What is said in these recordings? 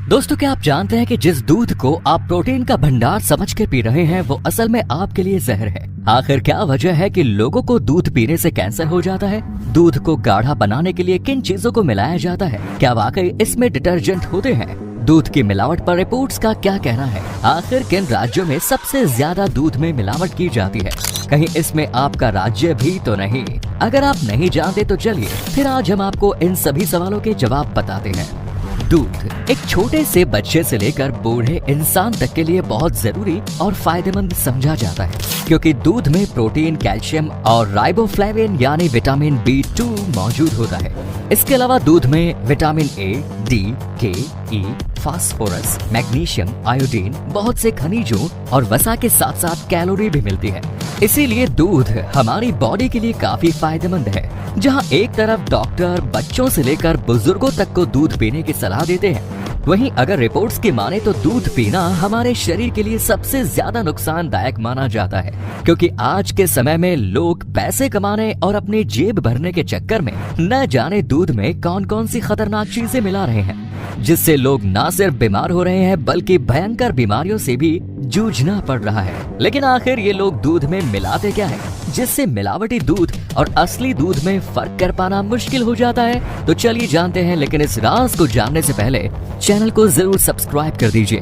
दोस्तों, क्या आप जानते हैं कि जिस दूध को आप प्रोटीन का भंडार समझ के पी रहे हैं वो असल में आपके लिए जहर है। आखिर क्या वजह है कि लोगों को दूध पीने से कैंसर हो जाता है? दूध को गाढ़ा बनाने के लिए किन चीजों को मिलाया जाता है? क्या वाकई इसमें डिटर्जेंट होते हैं? दूध की मिलावट पर रिपोर्ट्स का क्या कहना है? आखिर किन राज्यों में सबसे ज्यादा दूध में मिलावट की जाती है? कहीं इसमें आपका राज्य भी तो नहीं? अगर आप नहीं जानते तो चलिए फिर आज हम आपको इन सभी सवालों के जवाब बताते हैं। दूध एक छोटे से बच्चे से लेकर बूढ़े इंसान तक के लिए बहुत जरूरी और फायदेमंद समझा जाता है, क्योंकि दूध में प्रोटीन, कैल्शियम और राइबोफ्लेविन यानी विटामिन B2 मौजूद होता है। इसके अलावा दूध में vitamin A, D, K, E, phosphorus, magnesium, iodine, बहुत से खनिजों और वसा के साथ साथ कैलोरी भी मिलती है। इसीलिए दूध हमारी बॉडी के लिए काफी फायदेमंद है। जहां एक तरफ डॉक्टर बच्चों से लेकर बुजुर्गों तक को दूध पीने की सलाह देते हैं, वहीं अगर रिपोर्ट्स की माने तो दूध पीना हमारे शरीर के लिए सबसे ज्यादा नुकसानदायक माना जाता है, क्योंकि आज के समय में लोग पैसे कमाने और अपनी जेब भरने के चक्कर में न जाने दूध में कौन कौन सी खतरनाक चीजें मिला रहे हैं, जिससे लोग न सिर्फ बीमार हो रहे हैं बल्कि भयंकर बीमारियों से भी जूझना पड़ रहा है। लेकिन आखिर ये लोग दूध में मिलाते क्या है, जिससे मिलावटी दूध और असली दूध में फर्क कर पाना मुश्किल हो जाता है? तो चलिए जानते हैं, लेकिन इस राज को जानने से पहले चैनल को जरूर सब्सक्राइब कर दीजिए।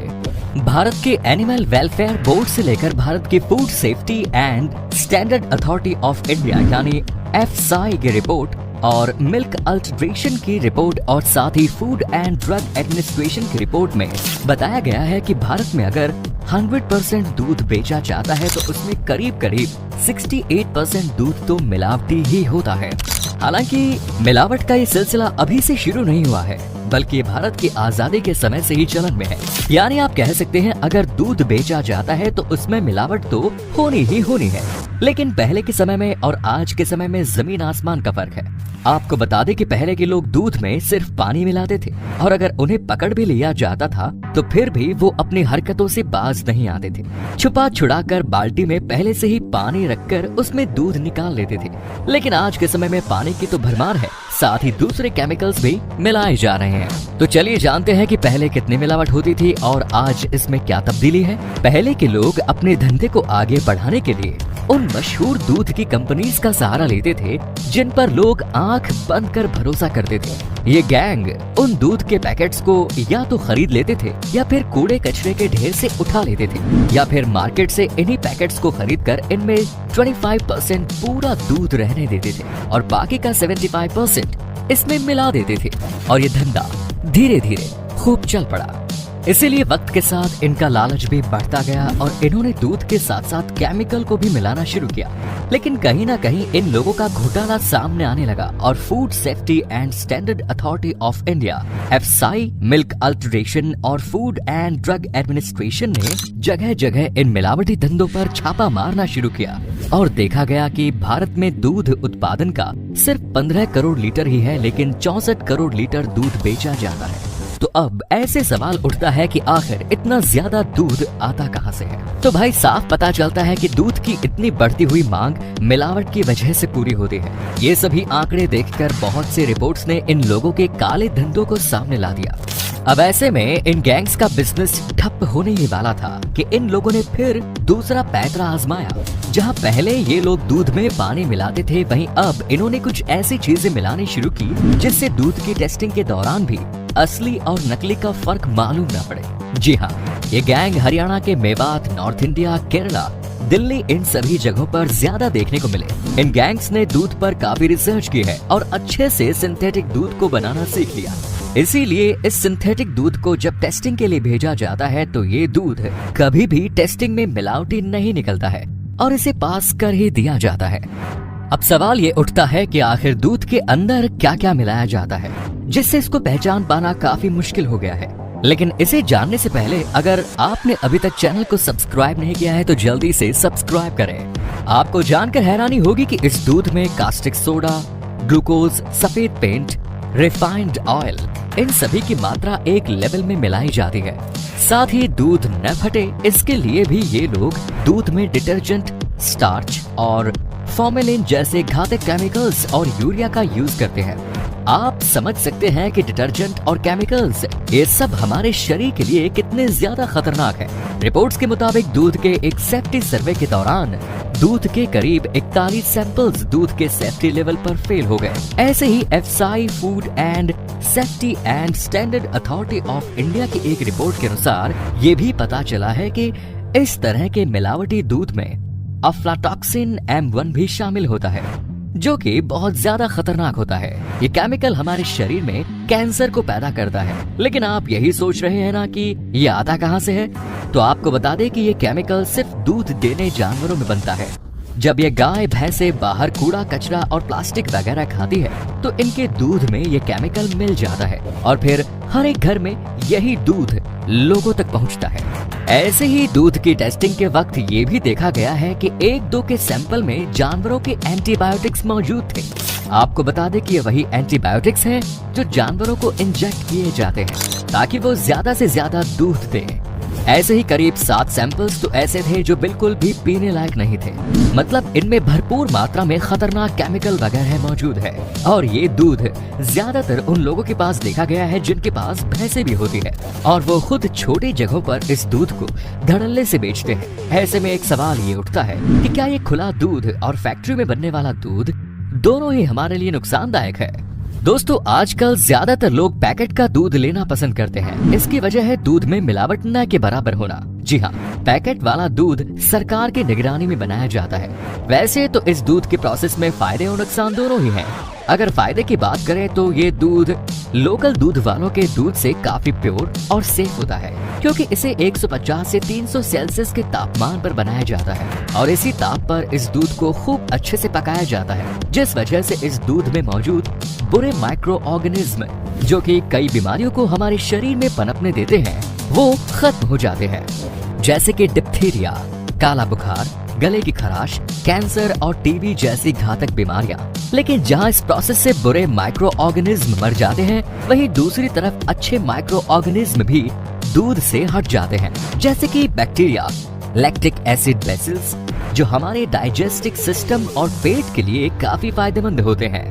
भारत के एनिमल वेलफेयर बोर्ड से लेकर भारत की food safety and standard authority of India यानी FSSAI की रिपोर्ट और मिल्क अल्ट्रेशन की रिपोर्ट और साथ ही फूड एंड ड्रग एडमिनिस्ट्रेशन की रिपोर्ट में बताया गया है कि भारत में अगर 100% दूध बेचा जाता है तो उसमें करीब 68% दूध तो मिलावटी ही होता है। हालांकि मिलावट का ये सिलसिला अभी से शुरू नहीं हुआ है, बल्कि भारत की आजादी के समय से ही चलन में है। यानी आप कह सकते हैं अगर दूध बेचा जाता है तो उसमें मिलावट तो होनी ही होनी है। लेकिन पहले के समय में और आज के समय में जमीन आसमान का फर्क है। आपको बता दें कि पहले के लोग दूध में सिर्फ पानी मिलाते थे और अगर उन्हें पकड़ भी लिया जाता था तो फिर भी वो अपनी हरकतों से बाज नहीं आते थे। छुपा छुड़ा कर बाल्टी में पहले से ही पानी रखकर उसमें दूध निकाल लेते थे। लेकिन आज के समय में पानी की तो भरमार है, साथ ही दूसरे केमिकल्स भी मिलाए जा रहे हैं। तो चलिए जानते हैं कि पहले कितनी मिलावट होती थी और आज इसमें क्या तब्दीली है। पहले के लोग अपने धंधे को आगे बढ़ाने के लिए उन मशहूर दूध की कंपनीज का सहारा लेते थे जिन पर लोग आंख बंद कर भरोसा करते थे। ये गैंग उन दूध के पैकेट्स को या तो खरीद लेते थे या फिर कूड़े कचरे के ढेर से उठा लेते थे, या फिर मार्केट से इन्हीं पैकेट्स को खरीद कर इनमें 25% पूरा दूध रहने देते थे और बाकी का 75% इसमें मिला देते थे। और ये धंधा धीरे धीरे खूब चल पड़ा। इसीलिए वक्त के साथ इनका लालच भी बढ़ता गया और इन्होंने दूध के साथ साथ केमिकल को भी मिलाना शुरू किया। लेकिन कहीं ना कहीं इन लोगों का घोटाला सामने आने लगा और food safety and standard authority of India FSSAI, milk alteration और फूड एंड ड्रग एडमिनिस्ट्रेशन ने जगह जगह इन मिलावटी धंधों पर छापा मारना शुरू किया और देखा गया कि भारत में दूध उत्पादन का सिर्फ 15 करोड़ लीटर ही है, लेकिन 64 करोड़ लीटर दूध बेचा जाता है। तो अब ऐसे सवाल उठता है कि आखिर इतना ज्यादा दूध आता कहां से है? तो भाई साफ पता चलता है कि दूध की इतनी बढ़ती हुई मांग मिलावट की वजह से पूरी होती है। ये सभी आंकड़े देखकर बहुत से रिपोर्ट्स ने इन लोगों के काले धंधों को सामने ला दिया। अब ऐसे में इन गैंग्स का बिजनेस ठप होने ही वाला था कि इन लोगों ने फिर दूसरा पैंतरा आजमाया। जहां पहले ये लोग दूध में पानी मिलाते थे, वहीं अब इन्होंने कुछ ऐसी चीजें मिलानी शुरू की जिससे दूध की टेस्टिंग के दौरान भी असली और नकली का फर्क मालूम न पड़े। जी हाँ, ये गैंग हरियाणा के मेवात, नॉर्थ इंडिया, केरला, दिल्ली, इन सभी जगहों पर ज्यादा देखने को मिले। इन गैंग्स ने दूध पर काफी रिसर्च की है और अच्छे से सिंथेटिक दूध को बनाना सीख लिया। इसीलिए इस सिंथेटिक दूध को जब टेस्टिंग के लिए भेजा जाता है तो ये दूध कभी भी टेस्टिंग में मिलावटी नहीं निकलता है और इसे पास कर ही दिया जाता है। अब सवाल ये उठता है कि आखिर दूध के अंदर क्या क्या मिलाया जाता है, जिससे इसको पहचान पाना काफी मुश्किल हो गया है। लेकिन इसे जानने से पहले अगर आपने अभी तक चैनल को सब्सक्राइब नहीं किया है तो जल्दी से सब्सक्राइब करें। आपको जानकर हैरानी होगी कि इस दूध में कास्टिक सोडा, ग्लूकोज, सफेद पेंट, रिफाइंड ऑयल, इन सभी की मात्रा एक लेवल में मिलाई जाती है। साथ ही दूध न फटे इसके लिए भी ये लोग दूध में डिटर्जेंट, स्टार्च और फॉर्मेलिन जैसे घातक केमिकल्स और यूरिया का यूज करते हैं। आप समझ सकते हैं कि डिटर्जेंट और केमिकल्स ये सब हमारे शरीर के लिए कितने ज्यादा खतरनाक हैं। रिपोर्ट्स के मुताबिक दूध के एक सेफ्टी सर्वे के दौरान दूध के करीब 41 सैंपल्स दूध के सेफ्टी लेवल पर फेल हो गए। ऐसे ही FSI food and safety and standard authority of India की एक रिपोर्ट के अनुसार ये भी पता चला है कि इस तरह के मिलावटी दूध में अफ्लाटॉक्सिन M1 भी शामिल होता है, जो कि बहुत ज्यादा खतरनाक होता है। ये केमिकल हमारे शरीर में कैंसर को पैदा करता है। लेकिन आप यही सोच रहे हैं ना कि ये आता कहाँ से है? तो आपको बता दें कि ये केमिकल सिर्फ दूध देने जानवरों में बनता है। जब ये गाय भैंसे बाहर कूड़ा कचरा और प्लास्टिक वगैरह खाती है तो इनके दूध में ये केमिकल मिल जाता है और फिर हर एक घर में यही दूध लोगों तक पहुंचता है। ऐसे ही दूध की टेस्टिंग के वक्त ये भी देखा गया है कि 1-2 के सैंपल में जानवरों के एंटीबायोटिक्स मौजूद थे। आपको बता दें कि ये वही एंटीबायोटिक्स हैं जो जानवरों को इंजेक्ट किए जाते हैं ताकि वो ज्यादा से ज्यादा दूध दें। ऐसे ही करीब 7 सैंपल्स तो ऐसे थे जो बिल्कुल भी पीने लायक नहीं थे। मतलब इनमें भरपूर मात्रा में खतरनाक केमिकल वगैरह मौजूद है और ये दूध ज्यादातर उन लोगों के पास देखा गया है जिनके पास भैंसे भी होती है और वो खुद छोटी जगहों पर इस दूध को धड़ल्ले से बेचते हैं। ऐसे में एक सवाल ये उठता है कि क्या ये खुला दूध और फैक्ट्री में बनने वाला दूध दोनों ही हमारे लिए नुकसानदायक है? दोस्तों, आजकल ज्यादातर लोग पैकेट का दूध लेना पसंद करते हैं। इसकी वजह है दूध में मिलावट न के बराबर होना। जी हाँ, पैकेट वाला दूध सरकार की निगरानी में बनाया जाता है। वैसे तो इस दूध के प्रोसेस में फायदे और नुकसान दोनों ही हैं। अगर फायदे की बात करें तो ये दूध लोकल दूध वालों के दूध से काफी प्योर और सेफ होता है, क्योंकि इसे 150 से 300 सेल्सियस के तापमान पर बनाया जाता है और इसी ताप पर इस दूध को खूब अच्छे से पकाया जाता है, जिस वजह से इस दूध में मौजूद बुरे माइक्रो ऑर्गेनिज्म जो कि कई बीमारियों को हमारे शरीर में पनपने देते हैं वो खत्म हो जाते हैं, जैसे कि डिप्थीरिया, काला बुखार, गले की खराश, कैंसर और टीबी जैसी घातक बीमारियां। लेकिन जहां इस प्रोसेस से बुरे माइक्रो ऑर्गेनिज्म मर जाते हैं, वहीं दूसरी तरफ अच्छे माइक्रो ऑर्गेनिज्म भी दूध से हट जाते हैं, जैसे कि बैक्टीरिया, लैक्टिक एसिड बेसिल्स, जो हमारे डाइजेस्टिव सिस्टम और पेट के लिए काफी फायदेमंद होते हैं।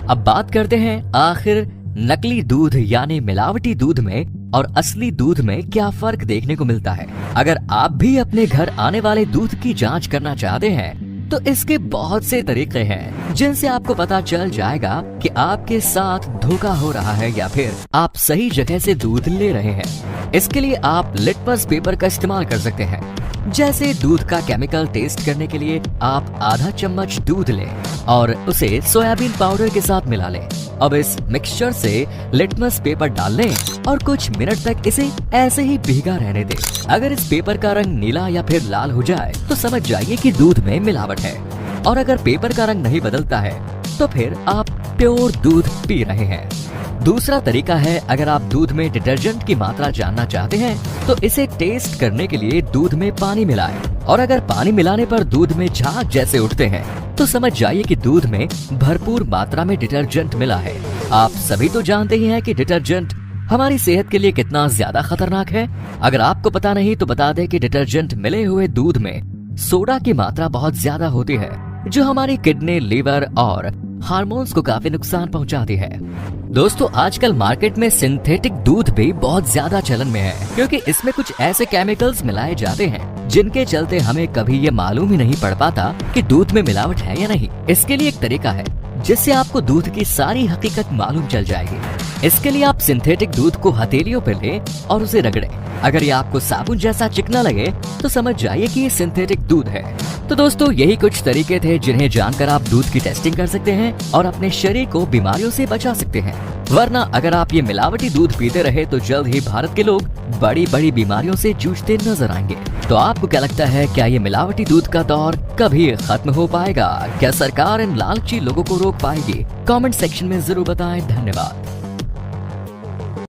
अब बात करते हैं आखिर नकली दूध यानी मिलावटी दूध में और असली दूध में क्या फर्क देखने को मिलता है। अगर आप भी अपने घर आने वाले दूध की जांच करना चाहते हैं तो इसके बहुत से तरीके हैं जिनसे आपको पता चल जाएगा कि आपके साथ धोखा हो रहा है या फिर आप सही जगह से दूध ले रहे हैं। इसके लिए आप लिटमस पेपर का इस्तेमाल कर सकते हैं। जैसे दूध का केमिकल टेस्ट करने के लिए आप आधा चम्मच दूध लें और उसे सोयाबीन पाउडर के साथ मिला लें। अब इस मिक्सचर से लिटमस पेपर डाल लें और कुछ मिनट तक इसे ऐसे ही भीगा रहने दें। अगर इस पेपर का रंग नीला या फिर लाल हो जाए तो समझ जाइए कि दूध में मिलावट है, और अगर पेपर का रंग नहीं बदलता है तो फिर आप प्योर दूध पी रहे हैं। दूसरा तरीका है, अगर आप दूध में डिटर्जेंट की मात्रा जानना चाहते हैं तो इसे टेस्ट करने के लिए दूध में पानी मिलाएं, और अगर पानी मिलाने पर दूध में झाग जैसे उठते हैं तो समझ जाइए कि दूध में भरपूर मात्रा में डिटर्जेंट मिला है। आप सभी तो जानते ही हैं कि डिटर्जेंट हमारी सेहत के लिए कितना ज्यादा खतरनाक है। अगर आपको पता नहीं तो बता दें कि डिटर्जेंट मिले हुए दूध में सोडा की मात्रा बहुत ज्यादा होती है, जो हमारी किडनी, लीवर और हार्मोन्स को काफी नुकसान पहुंचाती है। दोस्तों, आजकल मार्केट में सिंथेटिक दूध भी बहुत ज्यादा चलन में है, क्योंकि इसमें कुछ ऐसे केमिकल्स मिलाए जाते हैं जिनके चलते हमें कभी ये मालूम ही नहीं पड़ पाता कि दूध में मिलावट है या नहीं। इसके लिए एक तरीका है जिससे आपको दूध की सारी हकीकत मालूम चल जाएगी। इसके लिए आप सिंथेटिक दूध को हथेलियों पर लें और उसे रगड़ें। अगर ये आपको साबुन जैसा चिकना लगे तो समझ जाइए कि ये सिंथेटिक दूध है। तो दोस्तों, यही कुछ तरीके थे जिन्हें जानकर आप दूध की टेस्टिंग कर सकते हैं और अपने शरीर को बीमारियों से बचा सकते हैं। वरना अगर आप ये मिलावटी दूध पीते रहे तो जल्द ही भारत के लोग बड़ी बड़ी बीमारियों से जूझते नजर आएंगे। तो आपको क्या लगता है, क्या ये मिलावटी दूध का दौर कभी खत्म हो पाएगा? क्या सरकार इन लालची लोगों को रोक पाएगी? कमेंट सेक्शन में जरूर बताएं। धन्यवाद।